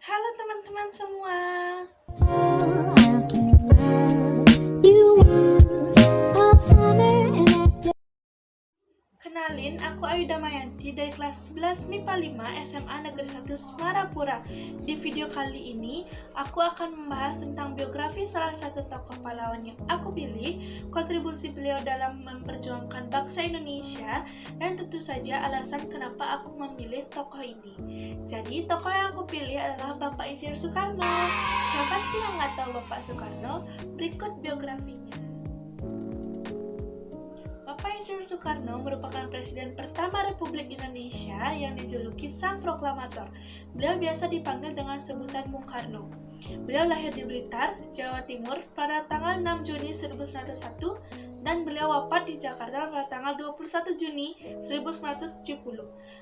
Halo teman-teman semua. Kenalin, aku Ayu Damayanti dari kelas 11 MIPA 5 SMA Negeri 1 Semarapura. Di video kali ini, aku akan membahas tentang biografi salah satu tokoh pahlawan yang aku pilih, kontribusi beliau dalam memperjuangkan bangsa Indonesia, dan tentu saja alasan kenapa aku memilih tokoh ini. Jadi, tokoh yang aku pilih adalah Bapak Insinyur Soekarno. Siapa sih yang nggak tahu Bapak Soekarno? Berikut biografinya. Bapak Insinyur Soekarno merupakan Presiden pertama Republik Indonesia yang dijuluki Sang Proklamator. Beliau biasa dipanggil dengan sebutan Bung Karno. Beliau lahir di Blitar, Jawa Timur pada tanggal 6 Juni 1901 dan beliau wafat di Jakarta pada tanggal 21 Juni 1970.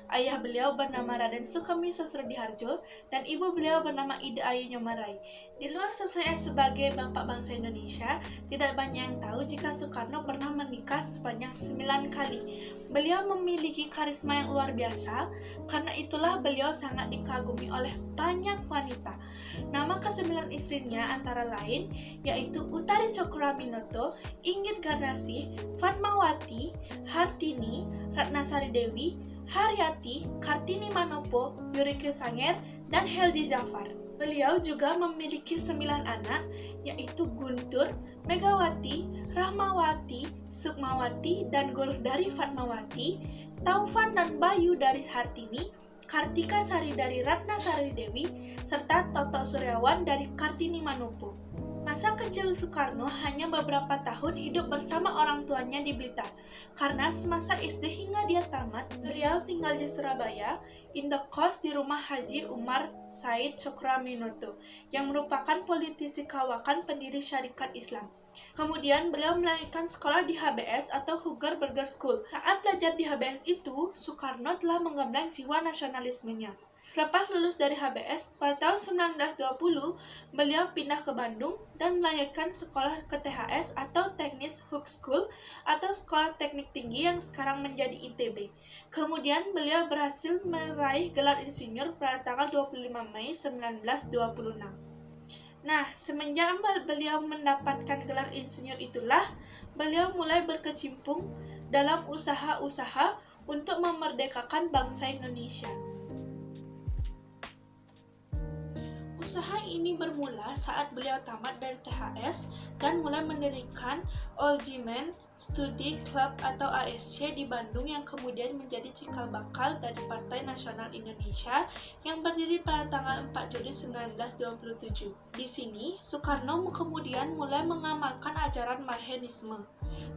Ayah beliau bernama Raden Sukemi Sosrodihardjo dan ibu beliau bernama Ida Ayu Nyomarai. Di luar sosoknya sebagai Bapak Bangsa Indonesia, tidak banyak yang tahu jika Soekarno pernah menikah sebanyak 9 kali. Beliau memiliki karisma yang luar biasa, karena itulah beliau sangat dikagumi oleh banyak wanita. Nama ke-9 istrinya antara lain yaitu Utari Cokroaminoto, Inggit Garnasih, Fatmawati, Hartini, Ratnasari Dewi, Haryati, Kartini Manopo, Yurike Sanger, dan Heldi Jafar. Beliau juga memiliki 9 anak, yaitu Guntur, Megawati, Rahmawati, Sukmawati, dan Guru dari Fatmawati, Taufan dan Bayu dari Hartini, Kartika Sari dari Ratnasari Dewi, serta Toto Suryawan dari Kartini Manopo. Masa kecil Soekarno hanya beberapa tahun hidup bersama orang tuanya di Blitar, karena semasa SD hingga dia tamat, beliau tinggal di Surabaya, indekos di rumah Haji Umar Said Cokroaminoto, yang merupakan politisi kawakan pendiri Syarikat Islam. Kemudian beliau melanjutkan sekolah di HBS atau Huger Burger School. Saat belajar di HBS itu, Soekarno telah menggembleng jiwa nasionalismenya. Selepas lulus dari HBS, pada tahun 1920, beliau pindah ke Bandung dan melanjutkan sekolah ke THS atau Teknis Hook School atau Sekolah Teknik Tinggi yang sekarang menjadi ITB. Kemudian beliau berhasil meraih gelar insinyur pada tanggal 25 Mei 1926. Nah, semenjak beliau mendapatkan gelar insinyur itulah, beliau mulai berkecimpung dalam usaha-usaha untuk memerdekakan bangsa Indonesia. Usaha ini bermula saat beliau tamat dari THS dan mulai mendirikan Olgimen Studi Club atau ASC di Bandung yang kemudian menjadi cikal bakal dari Partai Nasional Indonesia yang berdiri pada tanggal 4 Juli 1927. Di sini, Soekarno kemudian mulai mengamalkan ajaran Marxisme.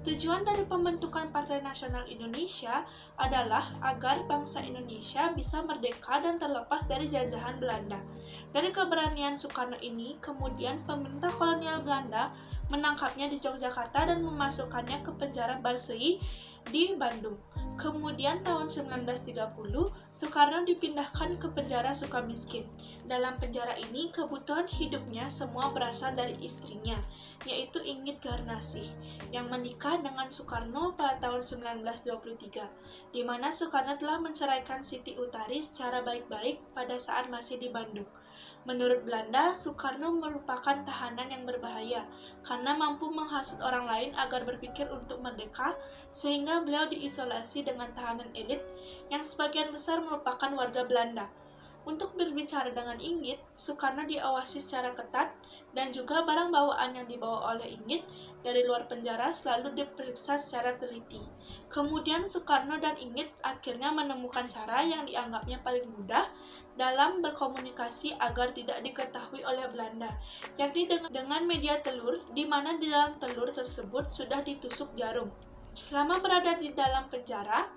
Tujuan dari pembentukan Partai Nasional Indonesia adalah agar bangsa Indonesia bisa merdeka dan terlepas dari jajahan Belanda. Dari keberanian Soekarno ini, kemudian pemerintah kolonial Belanda menangkapnya di Yogyakarta dan memasukkannya ke penjara Barsei di Bandung. Kemudian tahun 1930, Soekarno dipindahkan ke penjara Sukamiskin. Dalam penjara ini, kebutuhan hidupnya semua berasal dari istrinya, yaitu Inggit Garnasih, yang menikah dengan Soekarno pada tahun 1923, di mana Soekarno telah menceraikan Siti Utari secara baik-baik pada saat masih di Bandung. Menurut Belanda, Soekarno merupakan tahanan yang berbahaya karena mampu menghasut orang lain agar berpikir untuk merdeka, sehingga beliau diisolasi dengan tahanan elit yang sebagian besar merupakan warga Belanda. Untuk berbicara dengan Inggit, Soekarno diawasi secara ketat dan juga barang bawaan yang dibawa oleh Inggit dari luar penjara selalu diperiksa secara teliti. Kemudian Soekarno dan Inggit akhirnya menemukan cara yang dianggapnya paling mudah dalam berkomunikasi agar tidak diketahui oleh Belanda, yakni dengan media telur, di mana di dalam telur tersebut sudah ditusuk jarum. Selama berada di dalam penjara,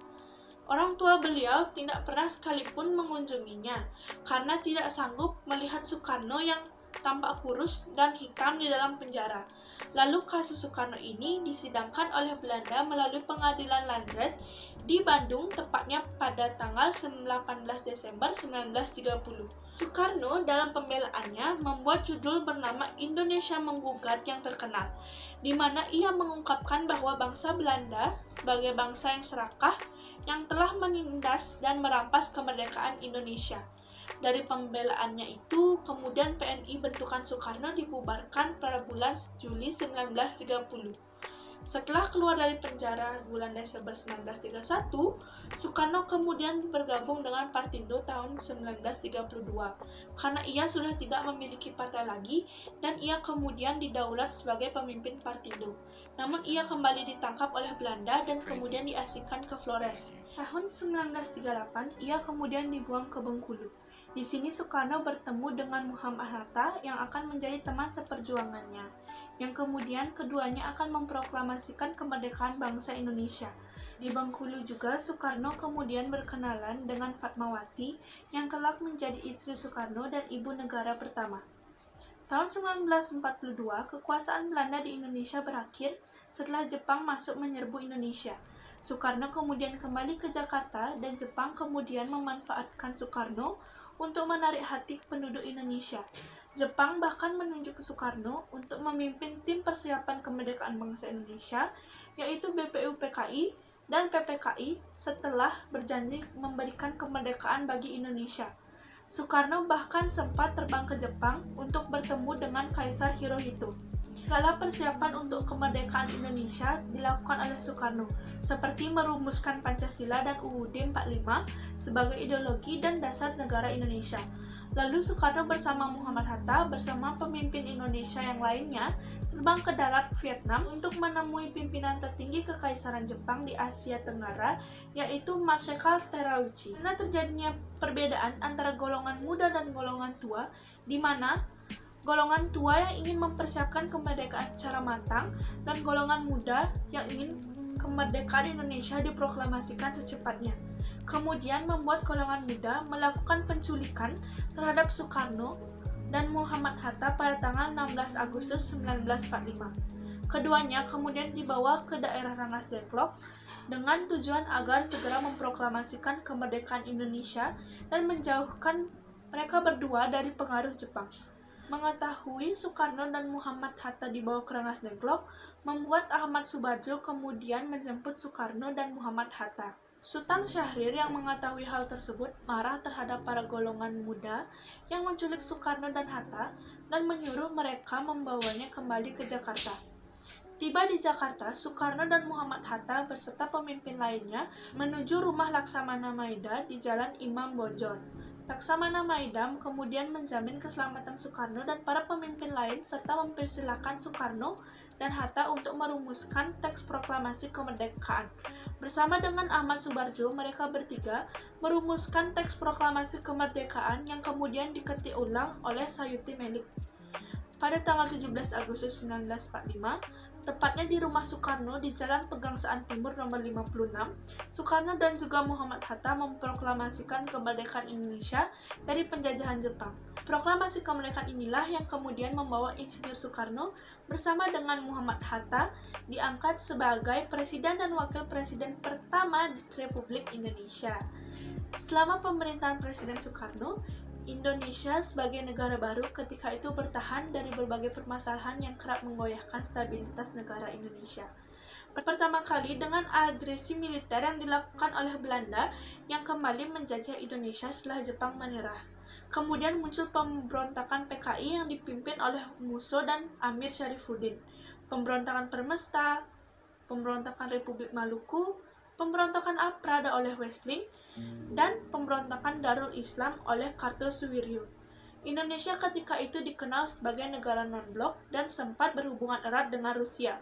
orang tua beliau tidak pernah sekalipun mengunjunginya, karena tidak sanggup melihat Soekarno yang tampak kurus dan hitam di dalam penjara. Lalu kasus Soekarno ini disidangkan oleh Belanda melalui pengadilan Landret di Bandung, tepatnya pada tanggal 18 Desember 1930. Soekarno dalam pembelaannya membuat judul bernama Indonesia Menggugat yang terkenal, di mana ia mengungkapkan bahwa bangsa Belanda sebagai bangsa yang serakah yang telah menindas dan merampas kemerdekaan Indonesia. Dari pembelaannya itu, kemudian PNI bentukan Soekarno dibubarkan pada bulan Juli 1930. Setelah keluar dari penjara bulan Desember 1931, Soekarno kemudian bergabung dengan Partindo tahun 1932 karena ia sudah tidak memiliki partai lagi dan ia kemudian didaulat sebagai pemimpin Partindo. Namun ia kembali ditangkap oleh Belanda dan kemudian diasingkan ke Flores. Tahun 1938, ia kemudian dibuang ke Bengkulu. Di sini Soekarno bertemu dengan Muhammad Hatta yang akan menjadi teman seperjuangannya, yang kemudian keduanya akan memproklamasikan kemerdekaan bangsa Indonesia. Di Bengkulu juga Soekarno kemudian berkenalan dengan Fatmawati yang kelak menjadi istri Soekarno dan ibu negara pertama. Tahun 1942, kekuasaan Belanda di Indonesia berakhir setelah Jepang masuk menyerbu Indonesia. Soekarno kemudian kembali ke Jakarta dan Jepang kemudian memanfaatkan Soekarno untuk menarik hati penduduk Indonesia. Jepang bahkan menunjuk Soekarno untuk memimpin tim persiapan kemerdekaan bangsa Indonesia, yaitu BPUPKI dan PPKI setelah berjanji memberikan kemerdekaan bagi Indonesia. Soekarno bahkan sempat terbang ke Jepang untuk bertemu dengan Kaisar Hirohito. Segala persiapan untuk kemerdekaan Indonesia dilakukan oleh Soekarno, seperti merumuskan Pancasila dan UUD 45 sebagai ideologi dan dasar negara Indonesia. Lalu Soekarno bersama Muhammad Hatta bersama pemimpin Indonesia yang lainnya terbang ke darat Vietnam untuk menemui pimpinan tertinggi Kekaisaran Jepang di Asia Tenggara, yaitu Marsekal Terauchi. Karena terjadinya perbedaan antara golongan muda dan golongan tua, di mana golongan tua yang ingin mempersiapkan kemerdekaan secara matang dan golongan muda yang ingin kemerdekaan Indonesia diproklamasikan secepatnya. Kemudian membuat golongan muda melakukan penculikan terhadap Soekarno dan Muhammad Hatta pada tanggal 16 Agustus 1945. Keduanya kemudian dibawa ke daerah Rengas Dengklok dengan tujuan agar segera memproklamasikan kemerdekaan Indonesia dan menjauhkan mereka berdua dari pengaruh Jepang. Mengetahui Soekarno dan Muhammad Hatta dibawa ke Rengas Dengklok, membuat Ahmad Subarjo kemudian menjemput Soekarno dan Muhammad Hatta. Sultan Syahrir yang mengetahui hal tersebut marah terhadap para golongan muda yang menculik Soekarno dan Hatta dan menyuruh mereka membawanya kembali ke Jakarta. Tiba di Jakarta, Soekarno dan Muhammad Hatta beserta pemimpin lainnya menuju rumah Laksamana Maida di Jalan Imam Bonjol. Laksamana Maida kemudian menjamin keselamatan Soekarno dan para pemimpin lain serta mempersilahkan Soekarno dan Hatta untuk merumuskan teks proklamasi kemerdekaan. Bersama dengan Ahmad Subarjo, mereka bertiga merumuskan teks proklamasi kemerdekaan yang kemudian diketik ulang oleh Sayuti Melik. Pada tanggal 17 Agustus 1945, tepatnya di rumah Soekarno di Jalan Pegangsaan Timur nomor 56, Soekarno dan juga Muhammad Hatta memproklamasikan kemerdekaan Indonesia dari penjajahan Jepang. Proklamasi kemerdekaan inilah yang kemudian membawa Insinyur Soekarno bersama dengan Muhammad Hatta diangkat sebagai Presiden dan Wakil Presiden pertama Republik Indonesia. Selama pemerintahan Presiden Soekarno, Indonesia sebagai negara baru ketika itu bertahan dari berbagai permasalahan yang kerap menggoyahkan stabilitas negara Indonesia. Pertama kali dengan agresi militer yang dilakukan oleh Belanda yang kembali menjajah Indonesia setelah Jepang menyerah. Kemudian muncul pemberontakan PKI yang dipimpin oleh Musso dan Amir Syarifuddin, pemberontakan Permesta, pemberontakan Republik Maluku, pemberontakan Aprada oleh Wesling, dan pemberontakan Darul Islam oleh Kartosuwiryo. Indonesia ketika itu dikenal sebagai negara non-blok dan sempat berhubungan erat dengan Rusia.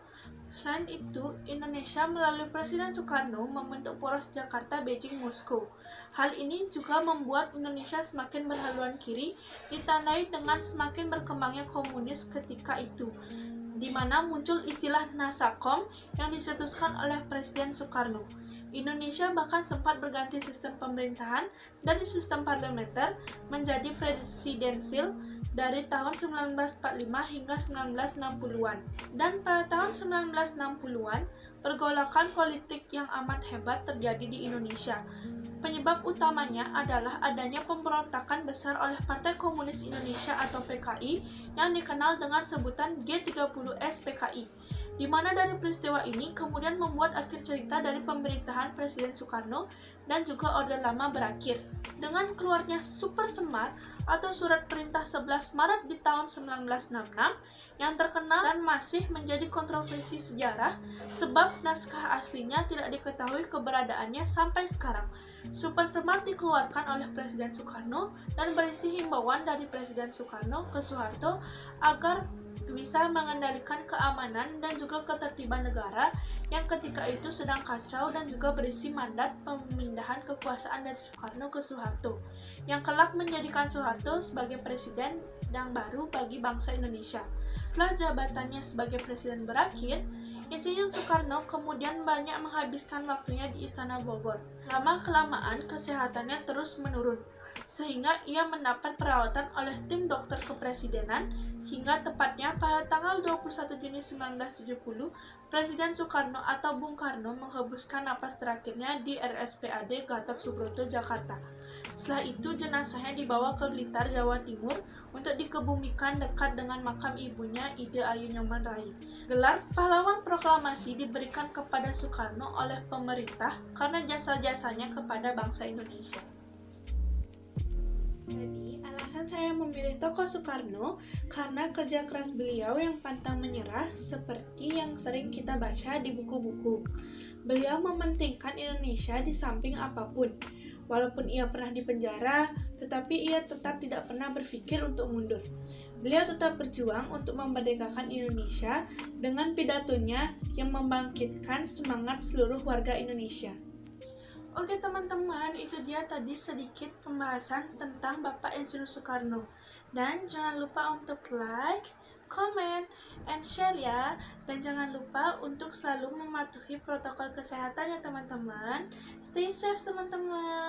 Selain itu, Indonesia melalui Presiden Soekarno membentuk poros Jakarta, Beijing, Moskow. Hal ini juga membuat Indonesia semakin berhaluan kiri, ditandai dengan semakin berkembangnya komunis ketika itu, di mana muncul istilah Nasakom yang dicetuskan oleh Presiden Soekarno. Indonesia bahkan sempat berganti sistem pemerintahan dari sistem parlementer menjadi presidensil dari tahun 1945 hingga 1960-an. Dan pada tahun 1960-an, pergolakan politik yang amat hebat terjadi di Indonesia. Penyebab utamanya adalah adanya pemberontakan besar oleh Partai Komunis Indonesia atau PKI yang dikenal dengan sebutan G30S PKI. di mana dari peristiwa ini kemudian membuat akhir cerita dari pemerintahan Presiden Soekarno dan juga Orde Lama berakhir. Dengan keluarnya Super Semar atau Surat Perintah 11 Maret di tahun 1966 yang terkenal dan masih menjadi kontroversi sejarah sebab naskah aslinya tidak diketahui keberadaannya sampai sekarang. Super Semar dikeluarkan oleh Presiden Soekarno dan berisi himbauan dari Presiden Soekarno ke Soeharto agar bisa mengendalikan keamanan dan juga ketertiban negara yang ketika itu sedang kacau dan juga berisi mandat pemindahan kekuasaan dari Soekarno ke Soeharto yang kelak menjadikan Soeharto sebagai presiden yang baru bagi bangsa Indonesia. Setelah jabatannya sebagai presiden berakhir, Insinyur Soekarno kemudian banyak menghabiskan waktunya di Istana Bogor. Lama-kelamaan kesehatannya terus menurun, sehingga ia mendapat perawatan oleh tim dokter kepresidenan hingga tepatnya pada tanggal 21 Juni 1970, Presiden Soekarno atau Bung Karno menghembuskan napas terakhirnya di RSPAD Gatot Subroto, Jakarta. Setelah itu jenazahnya dibawa ke Blitar, Jawa Timur untuk dikebumikan dekat dengan makam ibunya Ide Ayu Nyoman Rai. Gelar pahlawan proklamasi diberikan kepada Soekarno oleh pemerintah karena jasa-jasanya kepada bangsa Indonesia. Jadi, alasan saya memilih tokoh Soekarno karena kerja keras beliau yang pantang menyerah seperti yang sering kita baca di buku-buku. Beliau mementingkan Indonesia di samping apapun. Walaupun ia pernah dipenjara, tetapi ia tetap tidak pernah berpikir untuk mundur. Beliau tetap berjuang untuk memerdekakan Indonesia dengan pidatonya yang membangkitkan semangat seluruh warga Indonesia. Oke teman-teman, itu dia tadi sedikit pembahasan tentang Bapak Insinyur Soekarno. Dan jangan lupa untuk like, comment, and share ya. Dan jangan lupa untuk selalu mematuhi protokol kesehatan ya teman-teman. Stay safe teman-teman.